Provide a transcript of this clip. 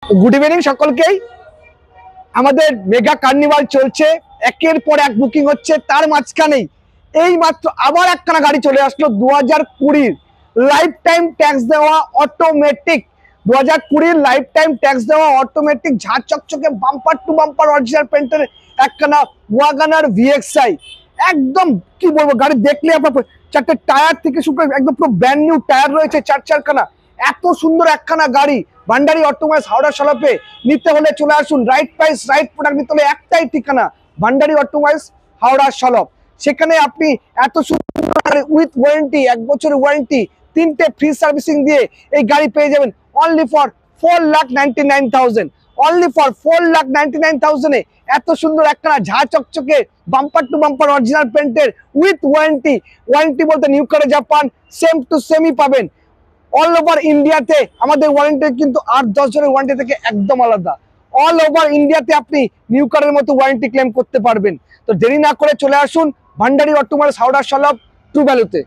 Good evening সকলকেই। আমাদের mega carnival চলছে, একের পর এক বুকিং হচ্ছে। তার মাঝখানেই এই মাত্র আবার একখানা গাড়ি চলে আসলো 2020 লাইফ টাইম ট্যাক্স দেওয়া অটোমেটিক। 2020 লাইফ টাইম ট্যাক্স দেওয়া অটোমেটিক ঝাঁ চকচকে বাম্পার টু বাম্পার অরিজিনাল পেন্টের একখানা ওয়াগনার ভিএক্সআই। একদম কি বলবো, গাড়ি দেখলে আপনার চারটে টায়ার থেকে শুরু করে একদম পুরো ব্র্যান্ড নিউ টায়ার রয়েছে চারখানা। এত সুন্দর একখানা গাড়ি ভান্ডারি অটোমোবাইলস হাওড়া সলপে। নিতে হলে চলে আসুন, রাইট প্রাইস রাইট প্রোডাক্ট নিতে হলে একটাই ঠিকানা, ভান্ডারি অটোমোবাইলস হাওড়া সলপ। সেখানে আপনি এত সুন্দর উইথ ওয়ারেন্টি, 1 বছরের ওয়ারেন্টি, 3টে ফ্রি সার্ভিসিং দিয়ে এই গাড়ি পেয়ে যাবেন অনলি ফর 4,99,000। অনলি ফর 4,99,000 এ এত সুন্দর একখানা ঝাঁ চকচকে বাম্পার টু বাম্পার অরিজিনাল পেন্টের উইথ ওয়ারেন্টি। ওয়ারেন্টি বলতে নিউ কারে জাপান সেম টু সেমই পাবেন। অল ওভার ইন্ডিয়াতে আমাদের ওয়ারেন্টি কিন্তু 8-10 জনের ওয়ারেন্টি থেকে একদম আলাদা। অল ওভার ইন্ডিয়াতে আপনি নিউ কারের মতো ওয়ারেন্টি ক্লেম করতে পারবেন। তো দেরি না করে চলে আসুন ভান্ডারি অটোমোবাইলস হাওড়া সলপ ট্রু ভ্যালুতে।